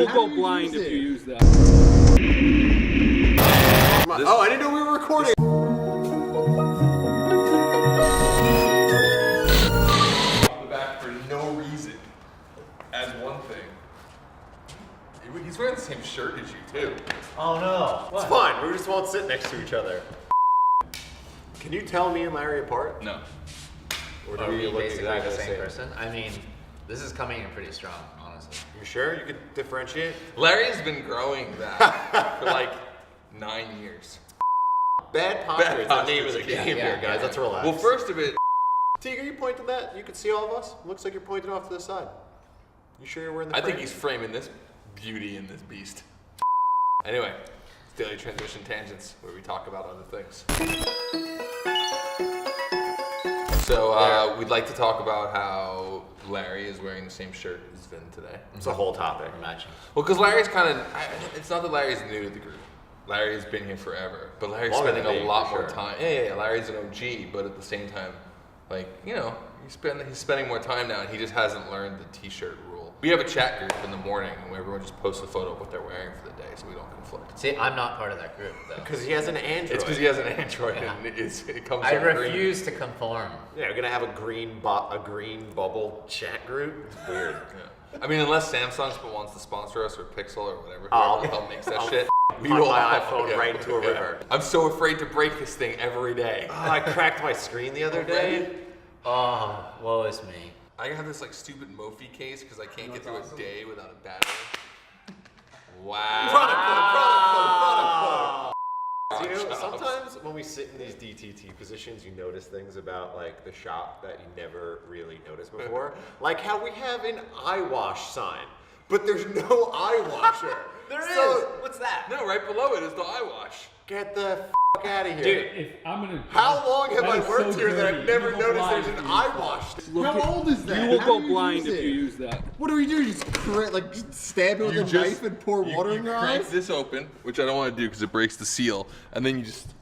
will go blind if you use that. Oh, I didn't know we were recording. The back for no reason. As one thing. He's wearing the same shirt as you too. Oh no. It's fine. We just won't sit next to each other. Can you tell me and Larry apart? No. Or do Are we look basically exactly the same person? I mean, this is coming in pretty strong, honestly. You sure you could differentiate? Larry's been growing that for like 9 years. Bad posture is the name of the game here, guys. yeah. Let's relax. Well, first of it, Teague, are you pointing that? You can see all of us? Looks like you're pointing off to the side. You sure you're wearing the I frame? think he's framing this beauty in this beast. Anyway, it's Daily Transition Tangents, where we talk about other things. So we'd like to talk about how Larry is wearing the same shirt as Vin today. It's a whole topic. Matching. Well, because Larry's kind of, it's not that Larry's new to the group. Larry has been here forever, but Larry's Longer spending than a me, lot for more sure. time. Yeah, Larry's an OG, but at the same time, like, you know, he's spending more time now, and he just hasn't learned the t-shirt rule. We have a chat group in the morning, and everyone just posts a photo of what they're wearing for the day, so we don't conflict. See, I'm not part of that group, though. Because he has an Android. It's because he has an Android, Yeah. and it comes I from green. refuse to conform. Yeah, we're gonna have a green bubble chat group. It's weird. Yeah. I mean, unless Samsung wants to sponsor us, or Pixel, or whatever, Oh. whoever the hell makes that I'll shit. Put my iPhone right into a river. I'm so afraid to break this thing every day. Oh, I cracked my screen the other day. Oh, woe is me. I have this like stupid Mophie case because I can't get through a day without a battery. Wow. So, you know, sometimes when we sit in these DTT positions, you notice things about like the shop that you never really noticed before. Out how we have an eye wash sign, but there's no eye washer. There is. What's that? No, right below it is the eye wash. Get the f out of here. Dude, If I'm gonna. How long have That I is worked so here that I've dirty. never You will go noticed there's blind an if you eye use that. wash? Look, How old is that? You will How go do blind use if it? you use that. What do we do? Just stab it with a knife and pour water in your crank eyes? this open, which I don't want to do because it breaks the seal, and then you just.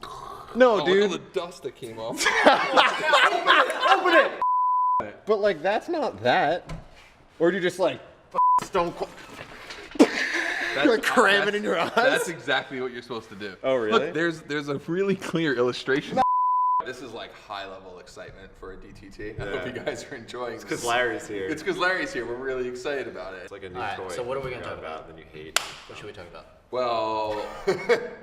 No, Look dude. at all the dust that came off. Open it! But like, that's not that. Or do you just like Stone Cold. like cram it in your eyes? That's exactly what you're supposed to do. Oh, really? Look, there's a really clear illustration. This is like high level excitement for a DTT. I hope you guys are enjoying this. Because Larry's here. It's because Larry's here. We're really excited about it. It's like a new Alright, toy. so what are we you gonna forgot talk about? Then you hate. What should we talk about? Well,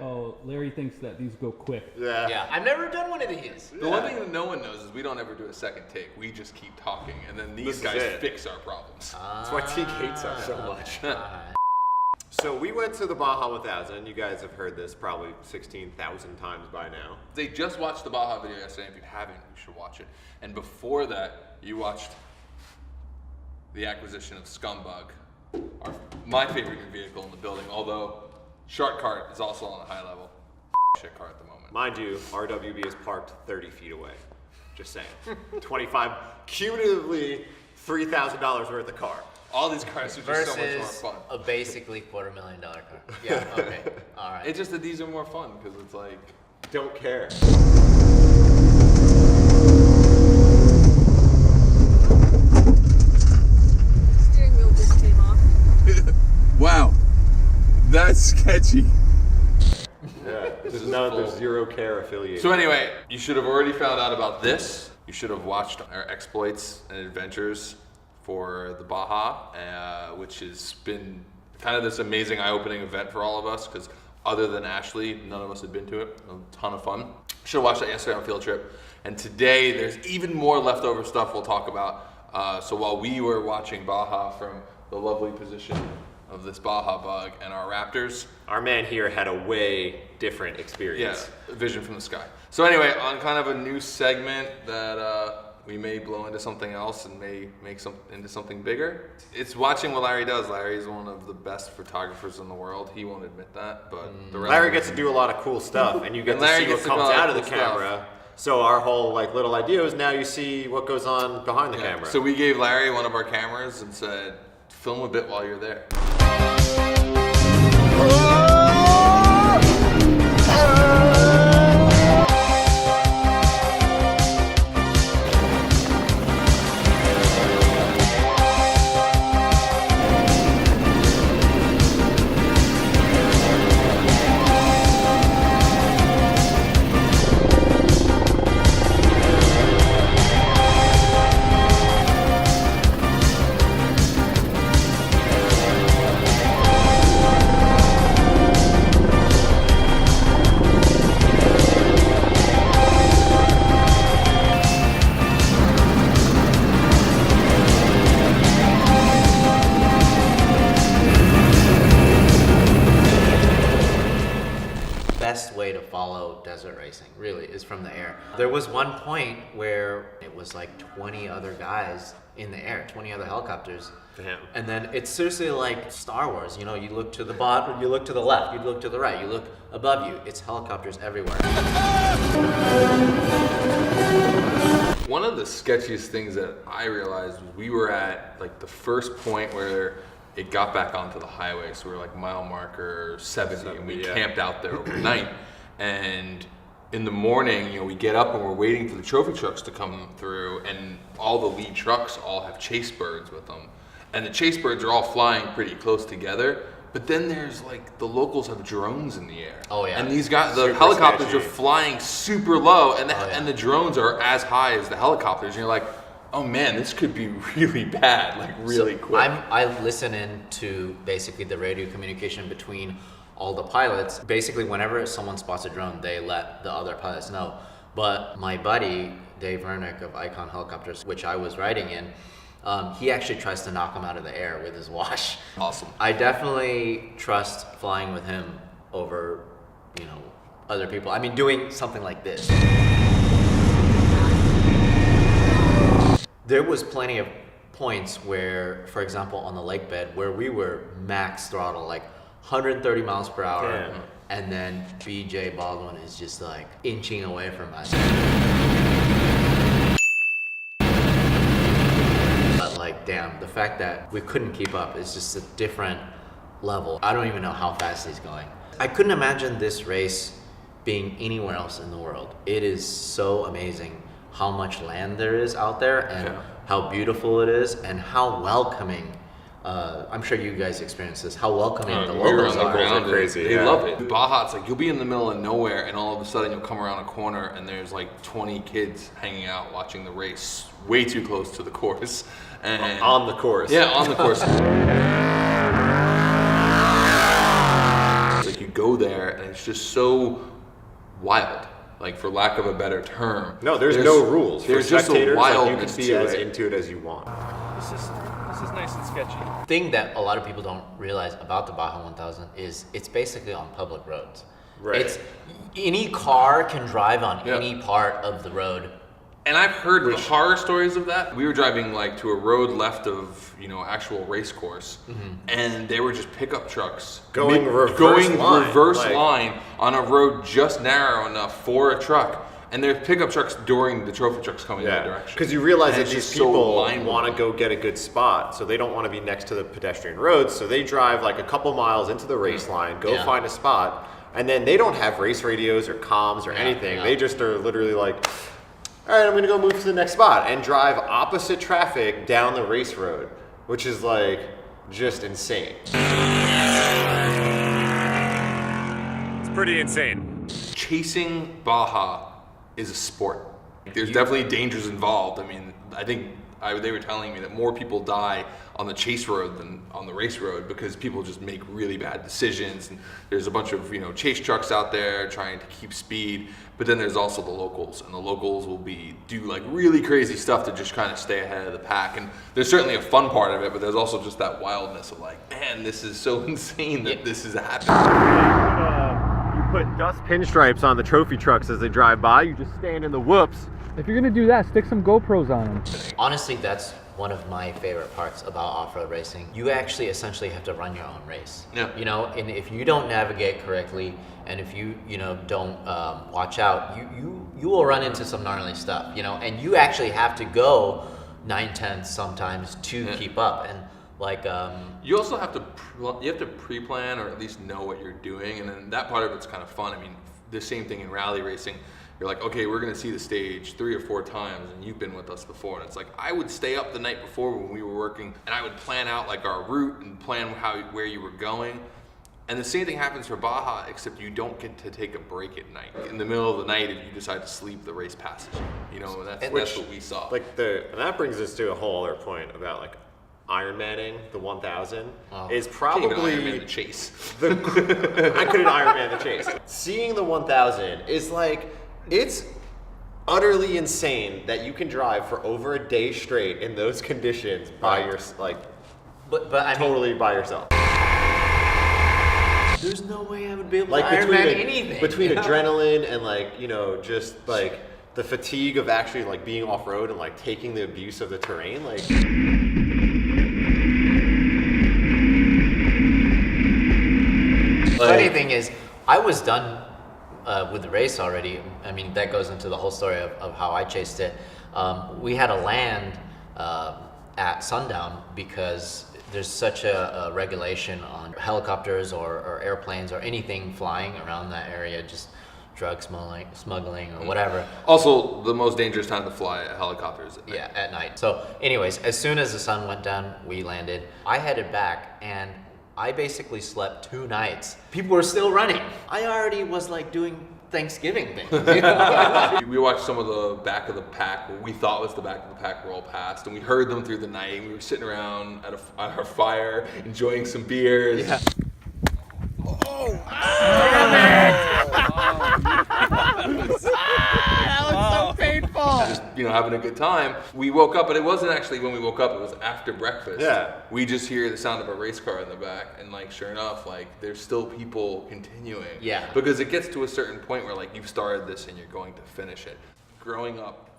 Oh, Larry thinks that these go quick. Yeah, I've never done one of these. the one thing that no one knows is we don't ever do a second take. We just keep talking, and then these This is guys it. fix our problems. That's why Teague hates us so much. Alright. So we went to the Baja 1000. You guys have heard this probably 16,000 times by now. They just watched the Baja video yesterday. If you haven't, you should watch it. And before that, you watched the acquisition of Scumbug, my favorite new vehicle in the building. Although Shark Cart is also on a high level shit car at the moment. Mind you, RWB is parked 30 feet away. Just saying. 25, cumulatively $3,000 worth of car. All these cars are just so much more Versus fun. a basically $250,000 car. Yeah, okay. Alright. It's just that these are more fun because it's like. Don't care. Steering wheel just came off. Wow, that's sketchy. Yeah, there's zero care affiliated. So anyway, you should have already found out about this. You should have watched our exploits and adventures for the Baja, which has been kind of this amazing eye-opening event for all of us because other than Ashley, none of us had been to it. A ton of fun. Should have watched that yesterday on field trip. And today, there's even more leftover stuff we'll talk about. So while we were watching Baja from the lovely position of this Baja bug and our Raptors, Our man here had a way different experience. yeah, vision from the sky. So anyway, on kind of a new segment that we may blow into something else and may make into something bigger. It's watching what Larry does. Larry's one of the best photographers in the world. He won't admit that, but the rest Larry of gets to do a lot of cool stuff, and you get And to Larry see what gets to comes do a lot out of of the cool stuff. camera. So our whole little idea is now you see what goes on behind the camera. So we gave Larry one of our cameras and said, film a bit while you're there. way to follow desert racing, really, is from the air. There was one point where it was like 20 other guys in the air, 20 other helicopters. Damn. And then it's seriously like Star Wars, you know, you look to the bottom, you look to the left, you look to the right, you look above you, it's helicopters everywhere. One of the sketchiest things that I realized was we were at like the first point where it got back onto the highway. So we were like mile marker 70 and we camped out there overnight. And in the morning, you know, we get up and we're waiting for the trophy trucks to come through, and all the lead trucks all have chase birds with them. And the chase birds are all flying pretty close together. But then there's like the locals have drones in the air. Oh yeah. And these guys, the Super helicopters sketchy. are flying super low, and Oh, yeah. and the drones are as high as the helicopters. And you're like, oh man, this could be really bad, like really quick. I listen in to basically the radio communication between all the pilots. Basically, whenever someone spots a drone, they let the other pilots know. But my buddy, Dave Vernick of Icon Helicopters, which I was riding in, he actually tries to knock them out of the air with his wash. Awesome. I definitely trust flying with him over, you know, other people. I mean, doing something like this. There was plenty of points where, for example, on the lake bed, where we were max throttle, like 130 miles per hour, Damn. and then BJ Baldwin is just like inching away from us. But like, damn, the fact that we couldn't keep up is just a different level. I don't even know how fast he's going. I couldn't imagine this race being anywhere else in the world. It is so amazing how much land there is out there, and how beautiful it is, and how welcoming. I'm sure you guys experience this. How welcoming the We were locals on the are. ground, and crazy, They yeah. love it. Baja, it's like you'll be in the middle of nowhere, and all of a sudden you'll come around a corner, and there's like 20 kids hanging out watching the race, way too close to the course. And On the course. yeah, on the course. It's like you go there, and it's just so wild. Like, for lack of a better term. No, there's no rules. For There's just a spectators, like, you wildness can be to as it. into it as you want. This is nice and sketchy. Thing that a lot of people don't realize about the Baja 1000 is it's basically on public roads. Right. It's any car can drive on Yeah. any part of the road. And I've heard the horror stories of that. We were driving like to a road left of, you know, actual race course, and they were just pickup trucks Going reverse line, like- line on a road just narrow enough for a truck. And there's pickup trucks during the trophy trucks coming that Yeah, direction. because you realize And that it's these just so people mind-blowing. want to go get a good spot, so they don't want to be next to the pedestrian roads, so they drive like a couple miles into the race line, go Yeah. find a spot, and then they don't have race radios or comms or anything. yeah. They just are literally like, all right, I'm gonna go move to the next spot, and drive opposite traffic down the race road, which is like just insane. It's pretty insane. Chasing Baja is a sport. There's definitely dangers involved. I mean, I think they were telling me that more people die on the chase road than on the race road because people just make really bad decisions. And there's a bunch of, you know, chase trucks out there trying to keep speed. But then there's also the locals, and the locals will do like really crazy stuff to just kind of stay ahead of the pack. And there's certainly a fun part of it, but there's also just that wildness of like, man, this is so insane that this is happening. You put dust pinstripes on the trophy trucks as they drive by. You just stand in the whoops. If you're gonna do that, stick some GoPros on them. Honestly, that's one of my favorite parts about off-road racing. You actually essentially have to run your own race. Yeah. You know, and if you don't navigate correctly, and if you don't watch out, you will run into some gnarly stuff. You know, and you actually have to go 9/10 sometimes to keep up. And like You also have to pre-plan or at least know what you're doing, and then that part of it's kind of fun. I mean, the same thing in rally racing. You're like, okay, we're gonna see the stage 3 or 4 times, and you've been with us before. And it's like, I would stay up the night before when we were working, and I would plan out like our route and plan where you were going. And the same thing happens for Baja, except you don't get to take a break at night. In the middle of the night, if you decide to sleep, the race passes you. You know, that's what we saw. And that brings us to a whole other point about like Ironmanning the 1000 is Can't even probably Ironman the chase. I couldn't Ironman the chase. Seeing the 1000 is like, it's utterly insane that you can drive for over a day straight in those conditions by Right. like but I mean, totally by yourself. There's no way I would be able Like to between Ironman anything. between you know? adrenaline and like, you know, just like the fatigue of actually like being off road and like taking the abuse of the terrain, like. Funny thing is, I was done with the race already. I mean, that goes into the whole story of how I chased it. We had to land at sundown because there's such a regulation on helicopters or airplanes or anything flying around that area, just drug smuggling or whatever. Also, the most dangerous time to fly a helicopter is at night. Yeah, at night. So anyways, as soon as the sun went down, we landed. I headed back and I basically slept 2 nights. People were still running. I already was like doing Thanksgiving things. You know? We watched some of the back of the pack, what we thought was the back of the pack roll past, and we heard them through the night. We were sitting around at our fire, enjoying some beers. Yeah. Just, you know, having a good time. We woke up, but it wasn't actually when we woke up, it was after breakfast. Yeah. We just hear the sound of a race car in the back, and like, sure enough, like, there's still people continuing. Yeah. Because it gets to a certain point where like, you've started this and you're going to finish it. Growing up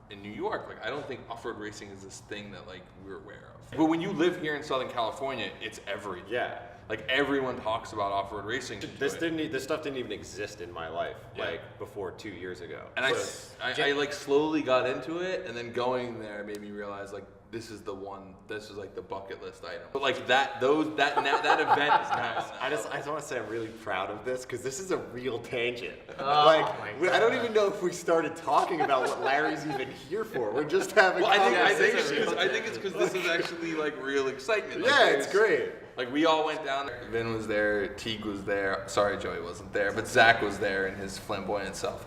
in New York, like, I don't think off-road racing is this thing that like, we're aware of. But when you live here in Southern California, it's everything. Yeah. Like, everyone talks about off-road racing. This stuff didn't even exist in my life, like before 2 years ago. And I like slowly got into it, and then going there made me realize like, this is like the bucket list item. But like that event is now. I just want to say I'm really proud of this because this is a real tangent. Oh, Like I don't even know if we started talking about what Larry's even here for. We're just having Well, I conversation. think it's because this is actually like real excitement. Like, Yeah, it's great. Like, we all went down there. Vin was there, Teague was there. Sorry, Joey wasn't there, but Zach was there in his flamboyant self.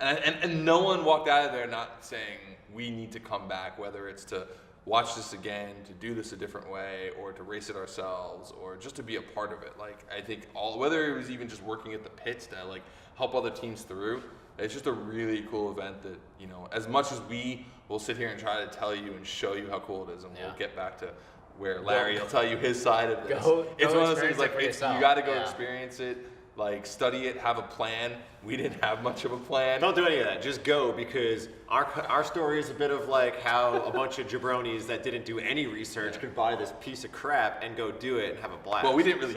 And no one walked out of there not saying, we need to come back, whether it's to watch this again, to do this a different way, or to race it ourselves, or just to be a part of it. Like, I think whether it was even just working at the pits to like help other teams through, it's just a really cool event that, you know, as much as we will sit here and try to tell you and show you how cool it is, and we'll get back to where Larry will tell you his side of this. It's one of those things like, you got to go experience it, like, study it, have a plan. We didn't have much of a plan. Don't do any of that. Just go, because our story is a bit of like how a bunch of jabronis that didn't do any research could buy this piece of crap and go do it and have a blast. Well, we didn't really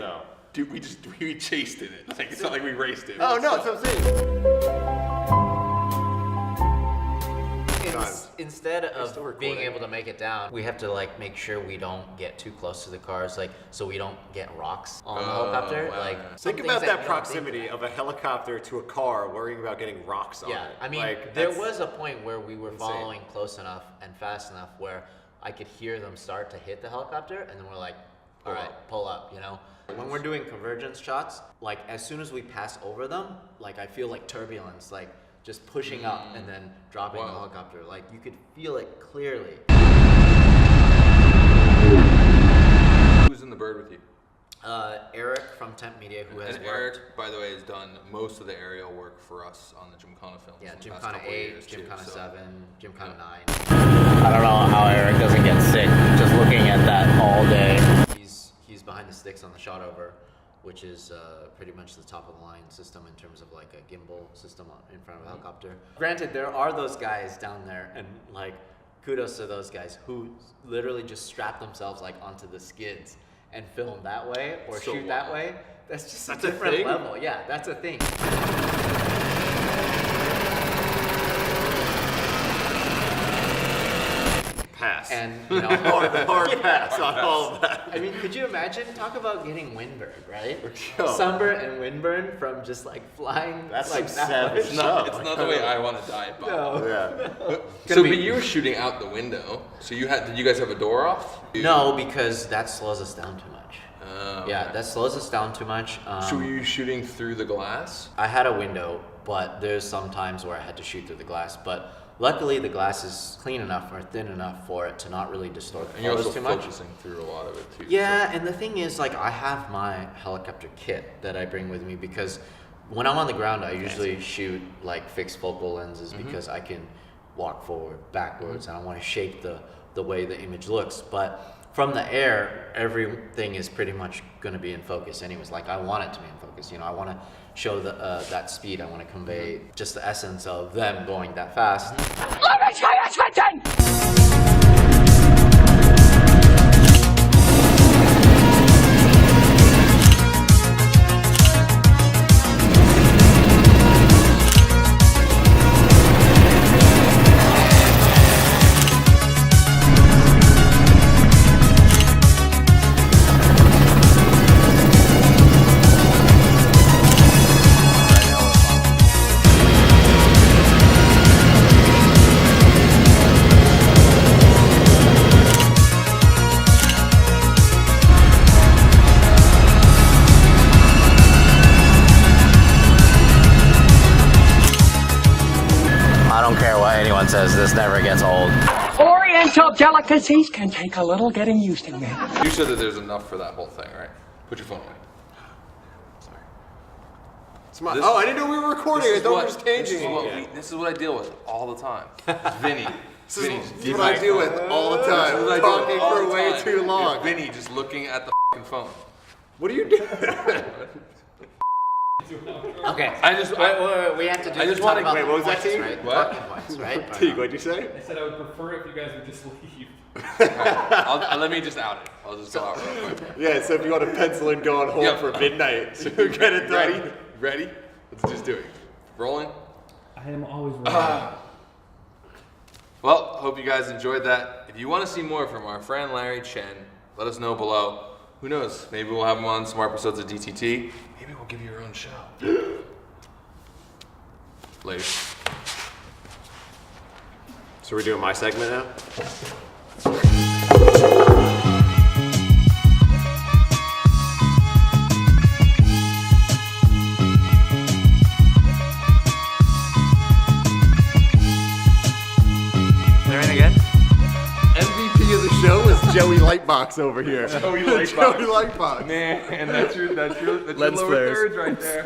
do. We chased in it. Like, it's not like we raced it. Oh no, that's what I'm saying. Instead of being able to make it down, we have to like make sure we don't get too close to the cars, like so we don't get rocks on the helicopter. Wow. Like, Think about that proximity of a helicopter to a car, worrying about getting rocks on it. Yeah, I mean, like, there was a point where we were following close enough and fast enough where I could hear them start to hit the helicopter, and then we're like, all right, pull up, you know? When we're doing convergence shots, like as soon as we pass over them, like I feel like turbulence, like just pushing up and then dropping the helicopter. Like you could feel it clearly. Who's in the bird with you? Eric from Temp Media, who has And worked. Eric, by the way, has done most of the aerial work for us on the Gymkhana films. Yeah, in the past Gymkhana couple of 8, years, too, Gymkhana so. 7, Gymkhana 9. I don't know how Eric doesn't get sick just looking at that all day. He's behind the sticks on the shot over, which is pretty much the top of the line system in terms of like a gimbal system in front of a helicopter. Granted, there are those guys down there, and like kudos to those guys who literally just strap themselves like onto the skids and film that way or So shoot that way. That's just That's a a different thing? level. Yeah, that's a thing. pass. And you know, hard pass on all of that. I mean, could you imagine? Talk about getting windburn, right? Yo. Sunburn and windburn from just like flying. That's like some that savage much. stuff. It's not the way I want to die, Bob. No. Yeah. So, but you were shooting out the window. So did you guys have a door off? No, because that slows us down too much. Oh, Yeah, that slows us down too much. So were you shooting through the glass? I had a window, but there's some times where I had to shoot through the glass. But luckily, the glass is clean enough or thin enough for it to not really distort the And you're photos also too much. focusing through a lot of it too. Yeah, and the thing is, like, I have my helicopter kit that I bring with me because when I'm on the ground, I usually shoot like fixed focal lenses because I can walk forward, backwards, and I want to shape the way the image looks. But from the air, everything is pretty much going to be in focus anyways. Like I want it to be in focus, I want to show that speed. I want to convey just the essence of them going that fast. I don't care what anyone says, this never gets old. Oriental delicacies can take a little getting used to, man. You said that there's enough for that whole thing, right? Put your phone away. Sorry. I didn't know we were recording. I thought we were just changing it. This is what I deal with all the time. It's Vinny. This is what I deal with all the time. This is what I Talking deal with all for the way time. too long. It's Vinny just looking at the f***ing phone. What are you doing? Okay, we have to do. I just talk wanna- about wait, the what was that, points, Teague? right? What? Talking points, right? Teague, what'd you say? I said I would prefer it if you guys would just leave. Let me just out it. I'll just go out real quick. Yeah, so if you want to pencil in going home Yep. for midnight, so you get it done. Ready? Let's just do it. Rolling? I am always ready. Well, hope you guys enjoyed that. If you want to see more from our friend Larry Chen, let us know below. Who knows? Maybe we'll have him on some more episodes of DTT. Maybe we'll give you your own show. Later. So we're doing my segment now? They're in again. MVP of the show is Joey Lightbox over here. Joey Lightbox. Joey Lightbox. Man, that's your Lens lower flares. thirds right there.